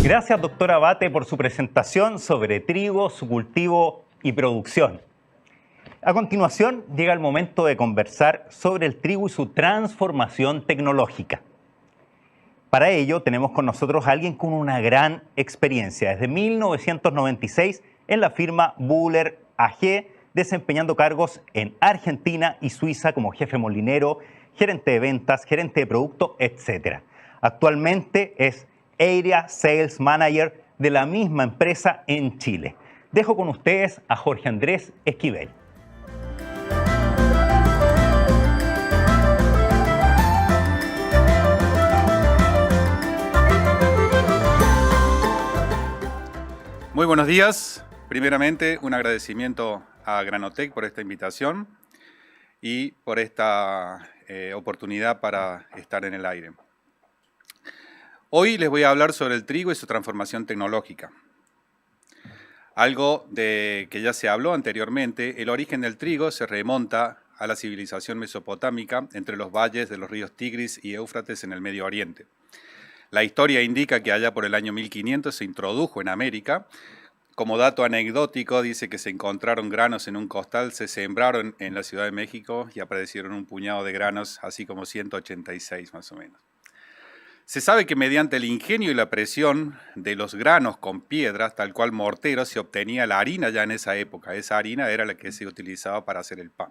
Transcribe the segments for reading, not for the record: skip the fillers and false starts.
Gracias, doctor Abate, por su presentación sobre trigo, su cultivo y producción. A continuación, llega el momento de conversar sobre el trigo y su transformación tecnológica. Para ello, tenemos con nosotros a alguien con una gran experiencia. Desde 1996, en la firma Buhler AG, desempeñando cargos en Argentina y Suiza como jefe molinero, gerente de ventas, gerente de producto, etc. Actualmente es Area Sales Manager de la misma empresa en Chile. Dejo con ustedes a Jorge Andrés Esquivel. Muy buenos días. Primeramente, un agradecimiento a Granotec por esta invitación y por esta oportunidad para estar en el aire. Hoy les voy a hablar sobre el trigo y su transformación tecnológica. Algo de que ya se habló anteriormente, el origen del trigo se remonta a la civilización mesopotámica entre los valles de los ríos Tigris y Éufrates en el Medio Oriente. La historia indica que allá por el año 1500 se introdujo en América. Como dato anecdótico, dice que se encontraron granos en un costal, se sembraron en la Ciudad de México y aparecieron un puñado de granos, así como 186 más o menos. Se sabe que mediante el ingenio y la presión de los granos con piedras, tal cual morteros, se obtenía la harina ya en esa época. Esa harina era la que se utilizaba para hacer el pan.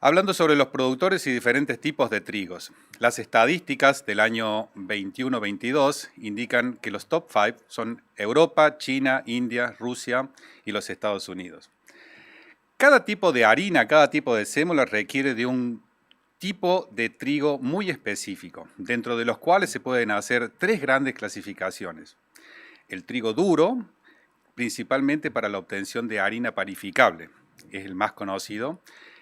Hablando sobre los productores y diferentes tipos de trigos, las estadísticas del año 21-22 indican que los top 5 son Europa, China, India, Rusia y los Estados Unidos. Cada tipo de harina, cada tipo de sémola requiere de un tipo de trigo muy específico, dentro de los cuales se pueden hacer tres grandes clasificaciones. El trigo duro, principalmente para la obtención de harina panificable, es el más conocido.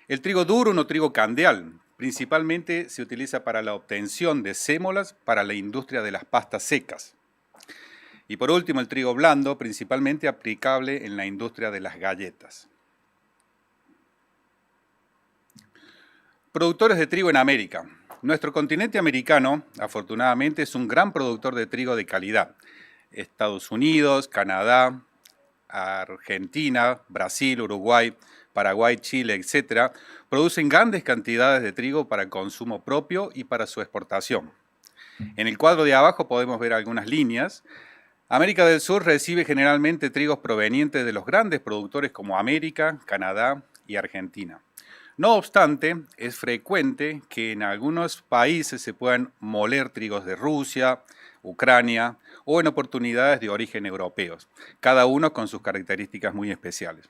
El trigo duro o trigo candeal, principalmente se utiliza para la obtención de sémolas para la industria de las pastas secas. Y por último, el trigo blando, principalmente aplicable en la industria de las galletas. Productores de trigo en América. Nuestro continente americano, afortunadamente, es un gran productor de trigo de calidad. Estados Unidos, Canadá, Argentina, Brasil, Uruguay, Paraguay, Chile, etc., producen grandes cantidades de trigo para consumo propio y para su exportación. En el cuadro de abajo podemos ver algunas líneas. América del Sur recibe generalmente trigos provenientes de los grandes productores como América, Canadá y Argentina. No obstante, es frecuente que en algunos países se puedan moler trigos de Rusia, Ucrania o en oportunidades de origen europeos, cada uno con sus características muy especiales.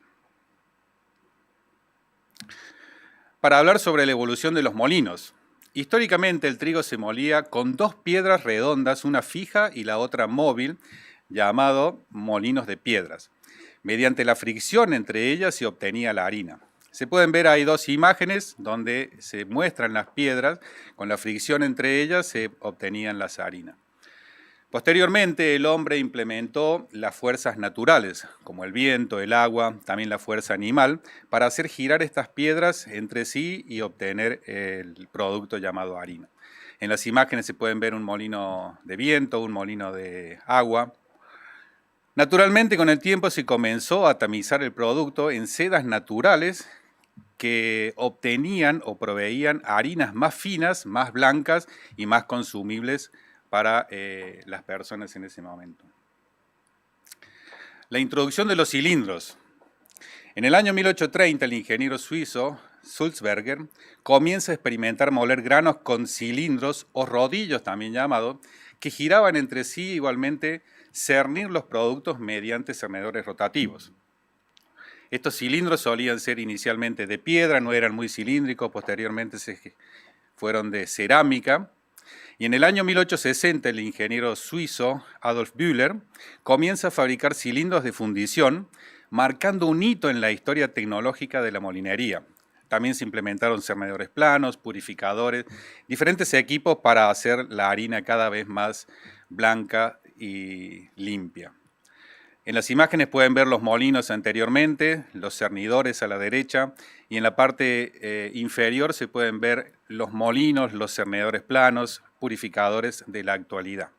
Para hablar sobre la evolución de los molinos. Históricamente el trigo se molía con dos piedras redondas, una fija y la otra móvil, llamado molinos de piedras. Mediante la fricción entre ellas se obtenía la harina. Se pueden ver ahí dos imágenes donde se muestran las piedras, con la fricción entre ellas se obtenían las harinas. Posteriormente, el hombre implementó las fuerzas naturales, como el viento, el agua, también la fuerza animal, para hacer girar estas piedras entre sí y obtener el producto llamado harina. En las imágenes se pueden ver un molino de viento, un molino de agua. Naturalmente, con el tiempo se comenzó a tamizar el producto en sedas naturales que obtenían o proveían harinas más finas, más blancas y más consumibles para las personas en ese momento. La introducción de los cilindros. En el año 1830, el ingeniero suizo Sulzberger comienza a experimentar moler granos con cilindros o rodillos también llamados, que giraban entre sí igualmente cernir los productos mediante cernedores rotativos. Estos cilindros solían ser inicialmente de piedra, no eran muy cilíndricos, posteriormente fueron de cerámica. Y en el año 1860 el ingeniero suizo Adolf Buhler comienza a fabricar cilindros de fundición, marcando un hito en la historia tecnológica de la molinería. También se implementaron cernedores planos, purificadores, diferentes equipos para hacer la harina cada vez más blanca y limpia. En las imágenes pueden ver los molinos anteriormente, los cernidores a la derecha, y en la parte inferior se pueden ver los molinos, los cernedores planos, purificadores de la actualidad.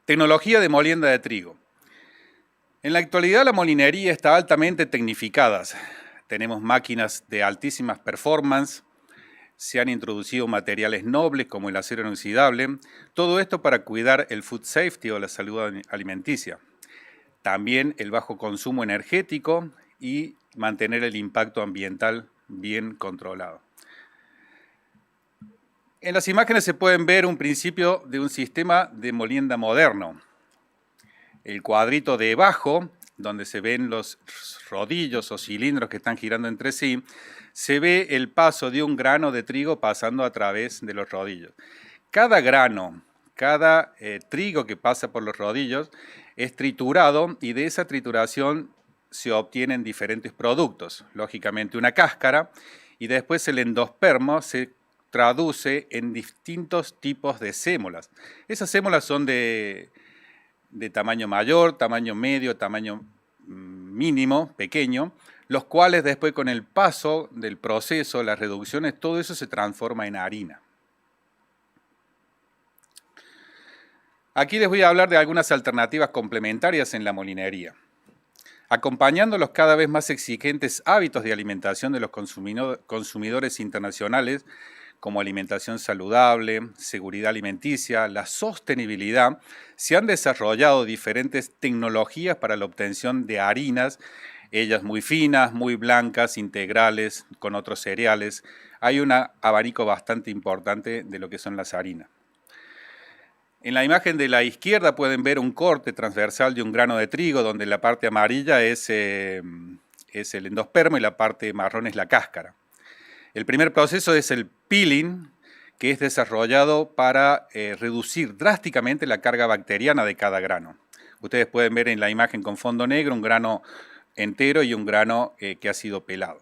Tecnología de molienda de trigo. En la actualidad la molinería está altamente tecnificada. Tenemos máquinas de altísimas performance, se han introducido materiales nobles como el acero inoxidable, todo esto para cuidar el food safety o la salud alimenticia. También el bajo consumo energético y mantener el impacto ambiental bien controlado. En las imágenes se pueden ver un principio de un sistema de molienda moderno. El cuadrito de abajo, donde se ven los rodillos o cilindros que están girando entre sí, se ve el paso de un grano de trigo pasando a través de los rodillos. Cada grano, cada trigo que pasa por los rodillos es triturado y de esa trituración se obtienen diferentes productos. Lógicamente una cáscara y después el endospermo se traduce en distintos tipos de sémolas. Esas sémolas son de tamaño mayor, tamaño medio, tamaño mínimo, pequeño, los cuales después con el paso del proceso, las reducciones, todo eso se transforma en harina. Aquí les voy a hablar de algunas alternativas complementarias en la molinería. Acompañando los cada vez más exigentes hábitos de alimentación de los consumidores internacionales, como alimentación saludable, seguridad alimenticia, la sostenibilidad, se han desarrollado diferentes tecnologías para la obtención de harinas, ellas muy finas, muy blancas, integrales, con otros cereales. Hay un abanico bastante importante de lo que son las harinas. En la imagen de la izquierda pueden ver un corte transversal de un grano de trigo, donde la parte amarilla es el endospermo y la parte marrón es la cáscara. El primer proceso es el peeling, que es desarrollado para reducir drásticamente la carga bacteriana de cada grano. Ustedes pueden ver en la imagen con fondo negro un grano entero y un grano que ha sido pelado.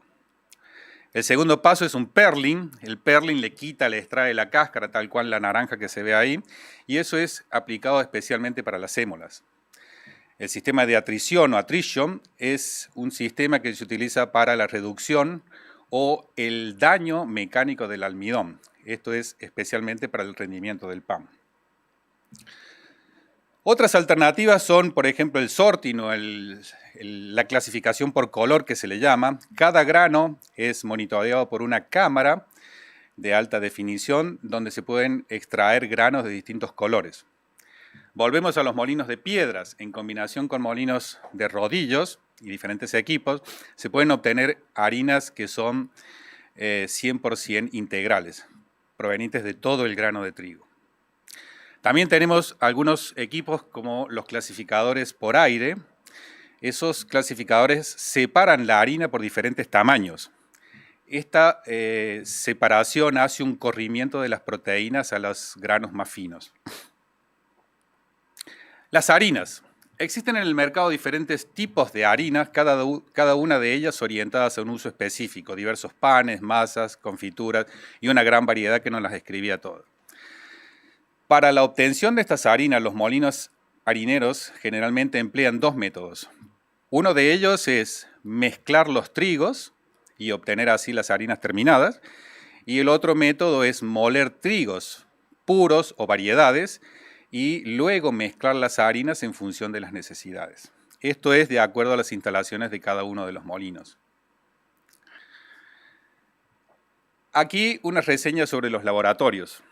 El segundo paso es un pearling. El pearling le extrae la cáscara, tal cual la naranja que se ve ahí, y eso es aplicado especialmente para las sémolas. El sistema de atrición o attrition es un sistema que se utiliza para la reducción o el daño mecánico del almidón. Esto es especialmente para el rendimiento del pan. Otras alternativas son, por ejemplo, el sorting o la clasificación por color que se le llama. Cada grano es monitoreado por una cámara de alta definición donde se pueden extraer granos de distintos colores. Volvemos a los molinos de piedras. En combinación con molinos de rodillos y diferentes equipos, se pueden obtener harinas que son 100% integrales, provenientes de todo el grano de trigo. También tenemos algunos equipos como los clasificadores por aire. Esos clasificadores separan la harina por diferentes tamaños. Esta separación hace un corrimiento de las proteínas a los granos más finos. Las harinas. Existen en el mercado diferentes tipos de harinas, cada una de ellas orientadas a un uso específico, diversos panes, masas, confituras y una gran variedad que no las describía todas. Para la obtención de estas harinas, los molinos harineros generalmente emplean dos métodos. Uno de ellos es mezclar los trigos y obtener así las harinas terminadas, y el otro método es moler trigos puros o variedades y luego mezclar las harinas en función de las necesidades. Esto es de acuerdo a las instalaciones de cada uno de los molinos. Aquí una reseña sobre los laboratorios.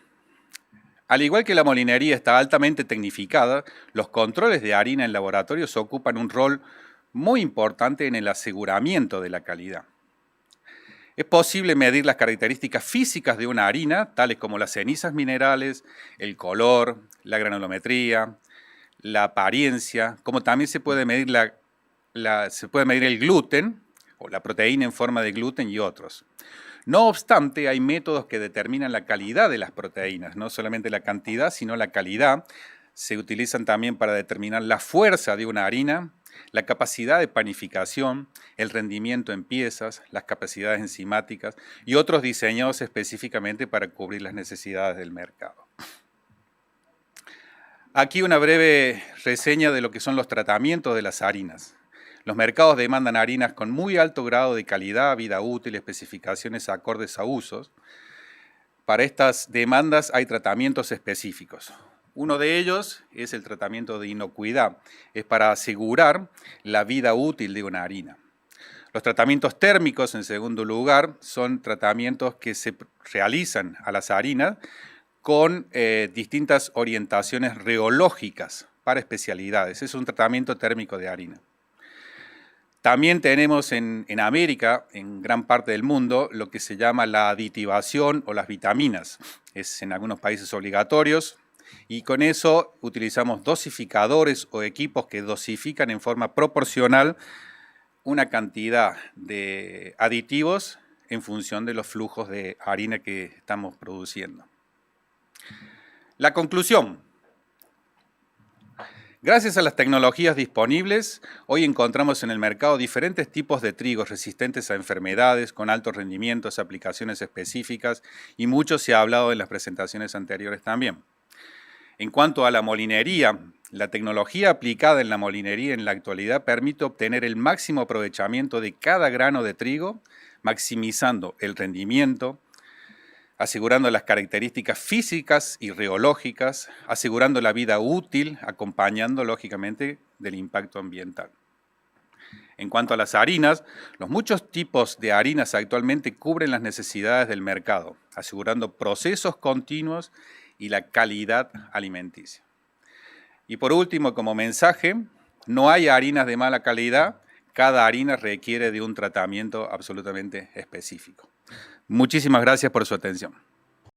Al igual que la molinería está altamente tecnificada, los controles de harina en laboratorios ocupan un rol muy importante en el aseguramiento de la calidad. Es posible medir las características físicas de una harina, tales como las cenizas minerales, el color, la granulometría, la apariencia, como también se puede medir el gluten o la proteína en forma de gluten y otros. No obstante, hay métodos que determinan la calidad de las proteínas, no solamente la cantidad, sino la calidad. Se utilizan también para determinar la fuerza de una harina, la capacidad de panificación, el rendimiento en piezas, las capacidades enzimáticas y otros diseñados específicamente para cubrir las necesidades del mercado. Aquí una breve reseña de lo que son los tratamientos de las harinas. Los mercados demandan harinas con muy alto grado de calidad, vida útil, especificaciones acordes a usos. Para estas demandas hay tratamientos específicos. Uno de ellos es el tratamiento de inocuidad. Es para asegurar la vida útil de una harina. Los tratamientos térmicos, en segundo lugar, son tratamientos que se realizan a las harinas con distintas orientaciones reológicas para especialidades. Es un tratamiento térmico de harina. También tenemos en América, en gran parte del mundo, lo que se llama la aditivación o las vitaminas. Es en algunos países obligatorios y con eso utilizamos dosificadores o equipos que dosifican en forma proporcional una cantidad de aditivos en función de los flujos de harina que estamos produciendo. La conclusión. Gracias a las tecnologías disponibles, hoy encontramos en el mercado diferentes tipos de trigos resistentes a enfermedades, con altos rendimientos, aplicaciones específicas y mucho se ha hablado en las presentaciones anteriores también. En cuanto a la molinería, la tecnología aplicada en la molinería en la actualidad permite obtener el máximo aprovechamiento de cada grano de trigo, maximizando el rendimiento, asegurando las características físicas y reológicas, asegurando la vida útil, acompañando lógicamente del impacto ambiental. En cuanto a las harinas, los muchos tipos de harinas actualmente cubren las necesidades del mercado, asegurando procesos continuos y la calidad alimenticia. Y por último, como mensaje, no hay harinas de mala calidad, cada harina requiere de un tratamiento absolutamente específico. Muchísimas gracias por su atención.